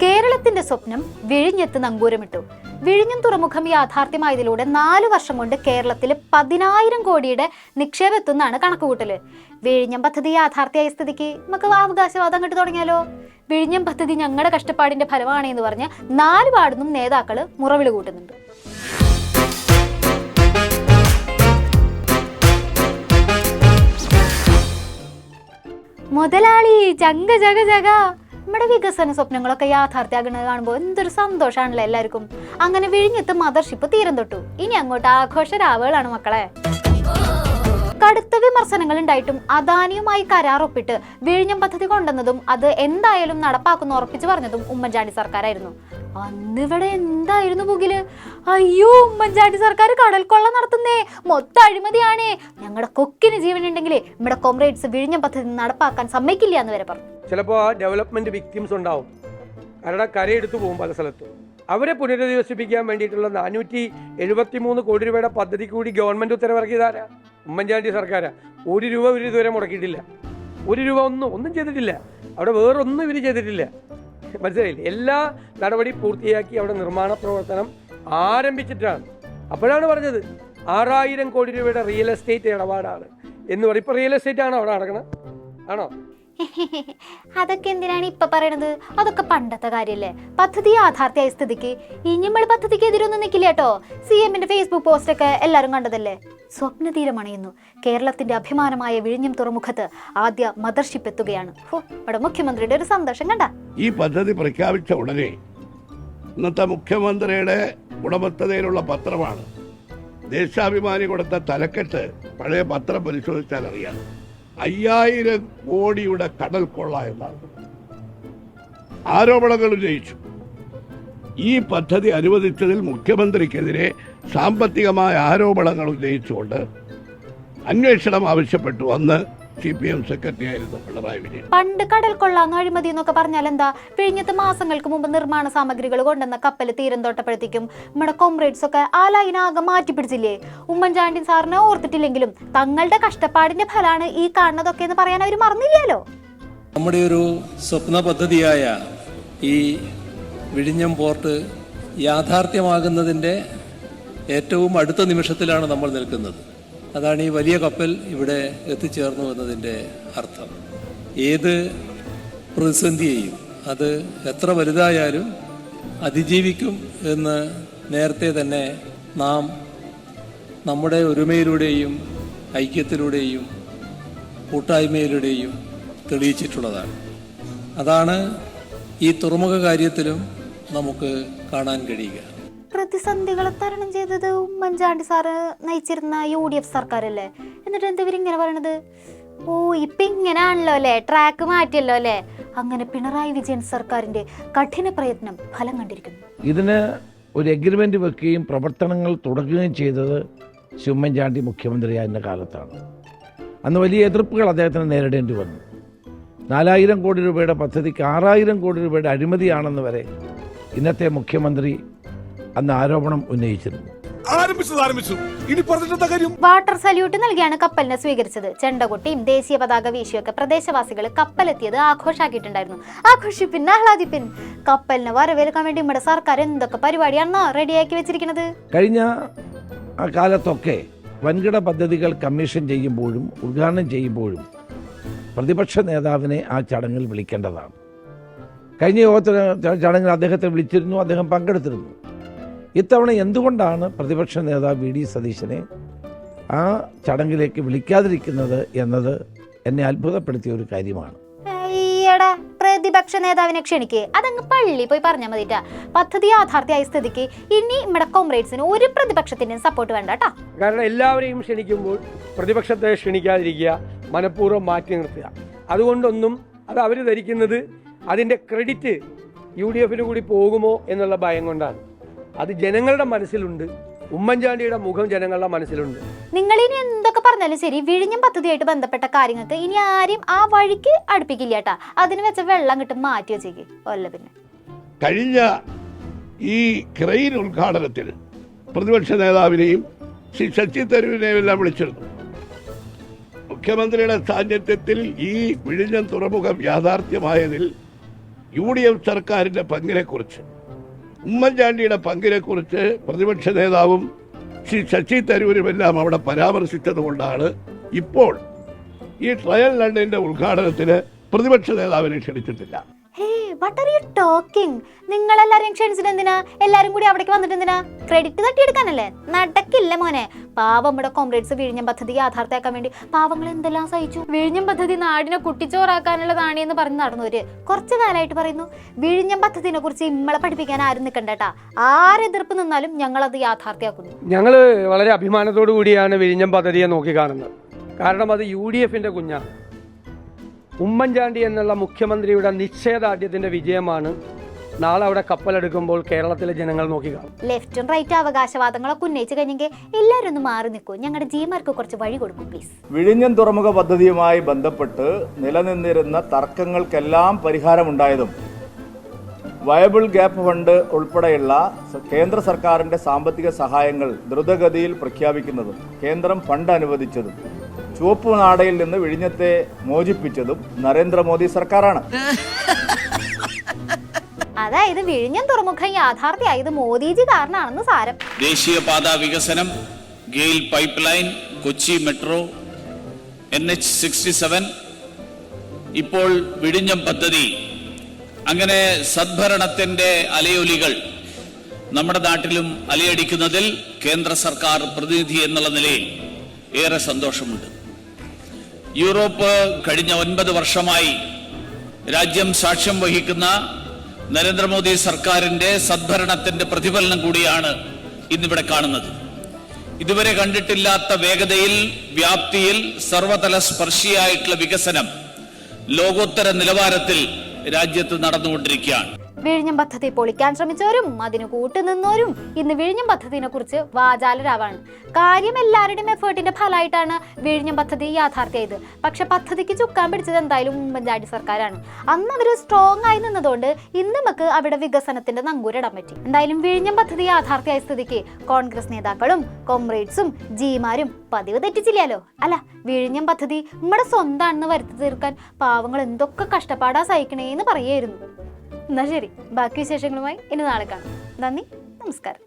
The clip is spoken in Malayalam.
കേരളത്തിന്റെ സ്വപ്നം വിഴിഞ്ഞത്ത് നങ്കൂരമിട്ടു. വിഴിഞ്ഞം തുറമുഖം യാഥാർത്ഥ്യമായതിലൂടെ 4 വർഷം കൊണ്ട് കേരളത്തിൽ 10,000 കോടിയുടെ നിക്ഷേപം എത്തുന്നതാണ് കണക്കുകൂട്ടല്. വിഴിഞ്ഞം പദ്ധതി യാഥാർത്ഥ്യമായ സ്ഥിതിക്ക് നമുക്ക് അവകാശവാദം കിട്ടി തുടങ്ങിയാലോ? വിഴിഞ്ഞം പദ്ധതി ഞങ്ങളുടെ കഷ്ടപ്പാടിന്റെ ഫലമാണ് എന്ന് പറഞ്ഞ് 4 വാർഡിനും നേതാക്കള് മുറവിളി കൂട്ടുന്നുണ്ട്. മുതലാളി ജഗ ജഗ ജഗ, നമ്മുടെ വികസന സ്വപ്നങ്ങളൊക്കെ യാഥാർത്ഥ്യമാകുന്നത് കാണുമ്പോൾ എന്തൊരു സന്തോഷമാണല്ലോ എല്ലാവർക്കും. അങ്ങനെ വിഴിഞ്ഞത്ത് മദർഷിപ്പ് തീരം തൊട്ടു. ഇനി അങ്ങോട്ട് ആഘോഷ രാവുകളാണ് മക്കളെ. കടുത്ത വിമർശനങ്ങൾ ഉണ്ടായിട്ടും അദാനിയുമായി കരാർ ഒപ്പിട്ട് വിഴിഞ്ഞം പദ്ധതി കൊണ്ടുവന്നതും അത് എന്തായാലും നടപ്പാക്കുന്ന ഉറപ്പിച്ചു പറഞ്ഞതും ഉമ്മൻചാണ്ടി സർക്കാരായിരുന്നു. അന്നിവിടെ എന്തായിരുന്നു പുകില്? അയ്യോ, ഉമ്മൻചാണ്ടി സർക്കാർ കടൽ കൊള്ള നടത്തുന്നേ, മൊത്തം അഴിമതിയാണേ, ഞങ്ങളുടെ കൊക്കിന് ജീവനുണ്ടെങ്കിലേ നമ്മുടെ കോമ്രേഡ്സ് വിഴിഞ്ഞം പദ്ധതി നടപ്പാക്കാൻ സമ്മതിക്കില്ല എന്ന് വരെ പറഞ്ഞു. ചിലപ്പോൾ ഡെവലപ്മെന്റ് വിക്ടിംസ് ഉണ്ടാവും, കാരണം കരയെടുത്തു പോകും പല സ്ഥലത്തും. അവരെ പുനരധിവസിപ്പിക്കാൻ വേണ്ടിയിട്ടുള്ള 473 കോടി രൂപയുടെ പദ്ധതി കൂടി ഗവൺമെന്റ് ഉത്തരവിറക്കിയതാരാ? ഉമ്മൻചാണ്ടി സർക്കാരാ. 1 രൂപ ഇവർ ഇതുവരെ മുടക്കിയിട്ടില്ല. 1 രൂപ ഒന്നും ചെയ്തിട്ടില്ല. അവിടെ വേറൊന്നും ഇവർ ചെയ്തിട്ടില്ല. മനസ്സിലായില്ലേ? എല്ലാ നടപടി പൂർത്തിയാക്കി അവിടെ നിർമ്മാണ പ്രവർത്തനം ആരംഭിച്ചിട്ടാണ്. അപ്പോഴാണ് പറഞ്ഞത് 6000 കോടി രൂപയുടെ റിയൽ എസ്റ്റേറ്റ് ഇടപാടാണ് എന്ന് പറയും. ഇപ്പൊ റിയൽ എസ്റ്റേറ്റ് ആണോ അവിടെ നടക്കണം? ആണോ? അതൊക്കെ എന്തിനാണ് ഇപ്പൊ പറയണത്? അതൊക്കെ പണ്ടത്തെ കാര്യല്ലേ. പദ്ധതി യാഥാർത്ഥ്യമായ സ്ഥിതിക്ക് ഇനി നമ്മൾ പദ്ധതിക്ക് എതിരൊന്നും നിൽക്കില്ല കേട്ടോ. CMന്റെ ഫേസ്ബുക്ക് പോസ്റ്റ് ഒക്കെ എല്ലാവരും കണ്ടതല്ലേ. സ്വപ്ന തീരമണയുന്നു. കേരളത്തിന്റെ അഭിമാനമായ വിഴിഞ്ഞം തുറമുഖത്ത് ആദ്യ മദർഷിപ്പ് എത്തുകയാണ്. ഇവിടെ മുഖ്യമന്ത്രിയുടെ ഒരു സന്തോഷം കണ്ട. ഈ പദ്ധതി പ്രഖ്യാപിച്ച ഉടനെ ഇന്നത്തെ മുഖ്യമന്ത്രിയുടെ ഉടമസ്ഥതയിലുള്ള പത്രമാണ് ദേശാഭിമാനി കൊടുത്ത തലക്കെട്ട്. പഴയ പത്രം പരിശോധിച്ചാൽ അറിയാം. 5000 കോടിയുടെ കടൽ കൊള്ള എന്നാണ് ആരോപണങ്ങൾ ഉന്നയിച്ചു. ഈ പദ്ധതി അനുവദിച്ചതിൽ മുഖ്യമന്ത്രിക്കെതിരെ സാമ്പത്തികമായ ആരോപണങ്ങൾ ഉന്നയിച്ചുകൊണ്ട് അന്വേഷണം ആവശ്യപ്പെട്ടു. അന്ന് CPM സെക്രട്ടറി ആയിരുന്നു പിണറായി വിജയൻ. പണ്ട് കടൽ കൊള്ളാന്ന് അഴിമതി എന്നൊക്കെ പറഞ്ഞാൽ എന്താ? വിഴിഞ്ഞത്ത് മാസങ്ങൾക്ക് മുമ്പ് നിർമ്മാണ സാമഗ്രികൾ കൊണ്ടുവന്ന കപ്പൽ തീരം തൊട്ടപ്പോഴത്തേക്കും നമ്മുടെ കോമ്രേഡ്സ് ഒക്കെ ആ ലൈനാകെ മാറ്റിപ്പിടിച്ചില്ലേ. ഉമ്മൻചാണ്ടി സാറിനെ ഓർത്തിട്ടില്ലെങ്കിലും തങ്ങളുടെ കഷ്ടപ്പാടിന്റെ ഫലമാണ് ഈ കാണുന്നതൊക്കെ എന്ന് പറയാൻ അവർ മറന്നില്ലല്ലോ. നമ്മുടെ ഒരു സ്വപ്ന പദ്ധതിയായ ഈ വിഴിഞ്ഞം പോർട്ട് യാഥാർത്ഥ്യമാകുന്നതിൻ്റെ ഏറ്റവും അടുത്ത നിമിഷത്തിലാണ് നമ്മൾ നിൽക്കുന്നത്. അതാണ് ഈ വലിയ കപ്പൽ ഇവിടെ എത്തിച്ചേർന്നു എന്നതിൻ്റെ അർത്ഥം. ഏത് പ്രതിസന്ധിയെയും അത് എത്ര വലുതായാലും അതിജീവിക്കും എന്ന് നേരത്തെ തന്നെ നാം നമ്മുടെ ഒരുമയിലൂടെയും ഐക്യത്തിലൂടെയും കൂട്ടായ്മയിലൂടെയും തെളിയിച്ചിട്ടുള്ളതാണ്. അതാണ് ഈ തുറമുഖ കാര്യത്തിലും നമുക്ക് കാണാൻ കഴിയുക. പ്രതിസന്ധികളെ തരണം ചെയ്തത് ഉമ്മൻചാണ്ടി സാറ് നയിച്ചിരുന്ന UDF സർക്കാരല്ലേ. എന്നിട്ട് എന്താ ഇവരിങ്ങനെ പറയണത്? ഓ, ഇപ്പൊ ഇങ്ങനെയാണല്ലോ അല്ലേ, ട്രാക്ക് മാറ്റിയല്ലോ അല്ലേ. അങ്ങനെ പിണറായി വിജയൻ സർക്കാരിന്റെ കഠിന പ്രയത്നം ഫലം കണ്ടിരിക്കുന്നു. ഇതിന് ഒരു എഗ്രിമെന്റ് വെക്കുകയും പ്രവർത്തനങ്ങൾ തുടങ്ങുകയും ചെയ്തത് ഉമ്മൻചാണ്ടി മുഖ്യമന്ത്രിയായിരുന്ന കാലത്താണ്. അന്ന് വലിയ എതിർപ്പുകൾ അദ്ദേഹത്തിന് നേരിടേണ്ടി വന്നു. 4000 കോടി രൂപയുടെ പദ്ധതിക്ക് 6000 കോടി രൂപയുടെ അഴിമതിയാണെന്ന് വരെ ഇന്നത്തെ മുഖ്യമന്ത്രി അന്ന് ആരോപണം ഉന്നയിച്ചിരുന്നു. വാട്ടർ സല്യൂട്ട് നൽകിയാണ് കപ്പലിനെ സ്വീകരിച്ചത്. ചെണ്ടകൊട്ടിയും ദേശീയ പതാക വീശിയൊക്കെ പ്രദേശവാസികൾ കപ്പലെത്തിയത് ആഘോഷാക്കിയിട്ടുണ്ടായിരുന്നു. ആഘോഷിപ്പിൻ, ആഹ്ലാദിപ്പിൻ. കപ്പലിനെ വരവേൽക്കാൻ വേണ്ടി നമ്മുടെ സർക്കാർ എന്തൊക്കെ പരിപാടിയാണോ റെഡിയാക്കി വെച്ചിരിക്കുന്നത്. കഴിഞ്ഞ കാലത്തൊക്കെ വൻകിട പദ്ധതികൾ കമ്മീഷൻ ചെയ്യുമ്പോഴും ഉദ്ഘാടനം ചെയ്യുമ്പോഴും പ്രതിപക്ഷ നേതാവിനെ ആ ചടങ്ങിൽ വിളിക്കേണ്ടതാണ്. കഴിഞ്ഞ ചടങ്ങിൽ അദ്ദേഹത്തെ വിളിച്ചിരുന്നു, അദ്ദേഹം പങ്കെടുത്തിരുന്നു. ഇത്തവണ എന്തുകൊണ്ടാണ് പ്രതിപക്ഷ നേതാവ് VD സതീശനെ ആ ചടങ്ങിലേക്ക് വിളിക്കാതിരിക്കുന്നത് എന്നത് എന്നെ അത്ഭുതപ്പെടുത്തിയ ഒരു കാര്യമാണ്. പ്രതിപക്ഷ നേതാവിനെ ക്ഷണിക്കേ, അതങ്ങ് പള്ളി പോയി പറഞ്ഞാൽ മതിട്ടാ. പദ്ധതി യാഥാർത്ഥ്യമായ സ്ഥിതിക്ക് ഇനി നമ്മുടെ കോമ്രേഡ്സിന് ഒരു പ്രതിപക്ഷത്തിന്റെയും സപ്പോർട്ട് വേണ്ട കേട്ടാ. കാരണം എല്ലാവരെയും ക്ഷണിക്കുമ്പോൾ പ്രതിപക്ഷത്തെ ക്ഷണിക്കാതിരിക്കുക, മനഃപൂർവ്വം മാറ്റി നിർത്തുക. അതുകൊണ്ടൊന്നും അത് അവർ ധരിക്കുന്നത് അതിൻ്റെ ക്രെഡിറ്റ് UDF കൂടി പോകുമോ എന്നുള്ള ഭയം കൊണ്ടാണ്. അത് ജനങ്ങളുടെ മനസ്സിലുണ്ട്. ഉമ്മൻചാണ്ടിയുടെ മുഖം ജനങ്ങളുടെ മനസ്സിലുണ്ട്. നിങ്ങൾ ഇനി എന്തൊക്കെ പറഞ്ഞാലും ശരി, വിഴിഞ്ഞം പദ്ധതിയായിട്ട് ബന്ധപ്പെട്ട കാര്യങ്ങൾക്ക് ഇനി ആരും ആ വഴിക്ക് അടുപ്പിക്കില്ല കേട്ടാ. അതിന് വെച്ച വെള്ളം കിട്ടും മാറ്റി വെച്ചേക്ക് അല്ല. പിന്നെ കഴിഞ്ഞ ഈ ക്രെയിൻ ഉദ്ഘാടനത്തിൽ പ്രതിപക്ഷ നേതാവിനെയും ശശി തരൂരിനെയും എല്ലാം വിളിച്ചിരുന്നു. മുഖ്യമന്ത്രിയുടെ സാന്നിധ്യത്തിൽ ഈ വിഴിഞ്ഞം തുറമുഖം യാഥാർത്ഥ്യമായതിൽ UDF സർക്കാരിൻ്റെ പങ്കിനെക്കുറിച്ച്, ഉമ്മൻചാണ്ടിയുടെ പങ്കിനെക്കുറിച്ച് പ്രതിപക്ഷ നേതാവും ശ്രീ ശശി തരൂരുമെല്ലാം അവിടെ പരാമർശിച്ചത് കൊണ്ടാണ് ഇപ്പോൾ ഈ ട്രയൽ ലണ്ടൻ്റെ ഉദ്ഘാടനത്തിന് പ്രതിപക്ഷ നേതാവിനെ ക്ഷണിച്ചിട്ടില്ല. ഹേ വാട്ട് ആർ യു ടോക്കിംഗ്? നിങ്ങളെല്ലാരും ക്ഷണിച്ചിട്ട് എന്തിനാ? എല്ലാരും കൂടി അവിടേക്ക് വന്നിട്ട് എന്തിനാ? ക്രെഡിറ്റ് തട്ടിയെടുക്കാനല്ലേ? നടക്കില്ല മോനെ. പാവം നമ്മുടെ കോംറേഡ്സ് വിഴിഞ്ഞം പദ്ധതി യാഥാർത്ഥ്യമാക്കാൻ വേണ്ടി പാവങ്ങൾ എന്തെല്ലാം സഹിച്ചു. വിഴിഞ്ഞം പദ്ധതി നാടിനെ കുട്ടിച്ചോറാക്കാനുള്ളതാണ് എന്ന് പറഞ്ഞ് നടന്നവര് കുറച്ചു കാലമായിട്ട് പറയുന്നു വിഴിഞ്ഞം പദ്ധതിനെ കുറിച്ച് ഇമ്മളെ പഠിപ്പിക്കാൻ ആരും നിൽക്കണ്ടേട്ടാ. ആരെതിർപ്പ് നിന്നാലും ഞങ്ങളത് യാഥാർത്ഥ്യമാക്കുന്നു. ഞങ്ങൾ വളരെ അഭിമാനത്തോടു കൂടിയാണ് വിഴിഞ്ഞം പദ്ധതിയെ നോക്കിക്കാണുന്നത്. കാരണം അത് UDFന്റെ കുഞ്ഞാണ്. ഉമ്മൻചാണ്ടി എന്നുള്ള മുഖ്യമന്ത്രിയുടെ നിശ്ചയദാർഢ്യത്തിന്റെ വിജയമാണ് നാളെ അവിടെ കപ്പലെടുക്കുമ്പോൾ കേരളത്തിലെ ജനങ്ങൾ നോക്കിക്കാണും. ലെഫ്റ്റും റൈറ്റും അവകാശവാദങ്ങളൊക്കെ ഉന്നയിച്ചു കഴിഞ്ഞെങ്കിൽ എല്ലാവരും ഒന്ന് മാറി നിൽക്കും. ഞങ്ങളുടെ ജിമാർക്ക് കുറച്ച് വഴി കൊടുക്കും പ്ലീസ്. വിഴിഞ്ഞം തുറമുഖ പദ്ധതിയുമായി ബന്ധപ്പെട്ട് നിലനിന്നിരുന്ന തർക്കങ്ങൾക്കെല്ലാം പരിഹാരമുണ്ടായതും വയബിൾ ഗ്യാപ്പ് ഫണ്ട് ഉൾപ്പെടെയുള്ള കേന്ദ്ര സർക്കാരിൻ്റെ സാമ്പത്തിക സഹായങ്ങൾ ദ്രുതഗതിയിൽ പ്രഖ്യാപിക്കുന്നതും കേന്ദ്രം ഫണ്ട് അനുവദിച്ചതും ചുവപ്പ് നാടയിൽ നിന്ന് വിഴിഞ്ഞത്തെ മോചിപ്പിച്ചതും നരേന്ദ്രമോദി സർക്കാരാണ്. അതായത് വിഴിഞ്ഞം തുറമുഖം യാഥാർത്ഥ്യമായത് മോദിജി കാരണമാണെന്ന് സാരം. ദേശീയപാത വികസനം, GAIL pipeline, Kochi metro, NH67, ഇപ്പോൾ വിഴിഞ്ഞം പദ്ധതി, അങ്ങനെ സദ്ഭരണത്തിന്റെ അലയൊലികൾ നമ്മുടെ നാട്ടിലും അലയടിക്കുന്നതിൽ കേന്ദ്ര സർക്കാർ പ്രതിനിധി എന്നുള്ള നിലയിൽ ഏറെ സന്തോഷമുണ്ട്. യൂറോപ്പ് കഴിഞ്ഞ 9 വർഷമായി രാജ്യം സാക്ഷ്യം വഹിക്കുന്ന നരേന്ദ്രമോദി സർക്കാരിന്റെ സദ്ഭരണത്തിന്റെ പ്രതിഫലനം കൂടിയാണ് ഇന്നിവിടെ കാണുന്നത്. ഇതുവരെ കണ്ടിട്ടില്ലാത്ത വേഗതയിൽ, വ്യാപ്തിയിൽ സർവതല സ്പർശിയായിട്ടുള്ള വികസനം ലോകോത്തര നിലവാരത്തിൽ രാജ്യത്ത് നടന്നുകൊണ്ടിരിക്കുകയാണ്. വിഴിഞ്ഞം പദ്ധതി പൊളിക്കാൻ ശ്രമിച്ചവരും അതിന് കൂട്ടുനിന്നവരും ഇന്ന് വിഴിഞ്ഞം പദ്ധതിനെ കുറിച്ച് വാചാലരാവാണ്. കാര്യം എല്ലാവരുടെയും എഫേർട്ടിന്റെ ഫലമായിട്ടാണ് വിഴിഞ്ഞം പദ്ധതി യാഥാർത്ഥ്യമായത്. പക്ഷെ പദ്ധതിക്ക് ചുക്കാൻ പിടിച്ചത് എന്തായാലും ഉമ്മൻചാണ്ടി സർക്കാരാണ്. അന്ന് അവർ സ്ട്രോങ് ആയി നിന്നതുകൊണ്ട് ഇന്ന് നമുക്ക് അവിടെ വികസനത്തിന്റെ നങ്കൂരിടാൻ പറ്റി. എന്തായാലും വിഴിഞ്ഞം പദ്ധതി യാഥാർത്ഥ്യമായ സ്ഥിതിക്ക് കോൺഗ്രസ് നേതാക്കളും കോംറേഡ്സും ജിമാരും പതിവ് തെറ്റിച്ചില്ലല്ലോ. അല്ല, വിഴിഞ്ഞം പദ്ധതി നമ്മുടെ സ്വന്തമാണെന്ന് വരുത്തി തീർക്കാൻ പാവങ്ങൾ എന്തൊക്കെ കഷ്ടപ്പാടാ സഹിക്കണേന്ന് പറയായിരുന്നു. എന്നാ ശരി, ബാക്കി വിശേഷങ്ങളുമായി ഇനി നാളെ കാണാം. നന്ദി, നമസ്കാരം.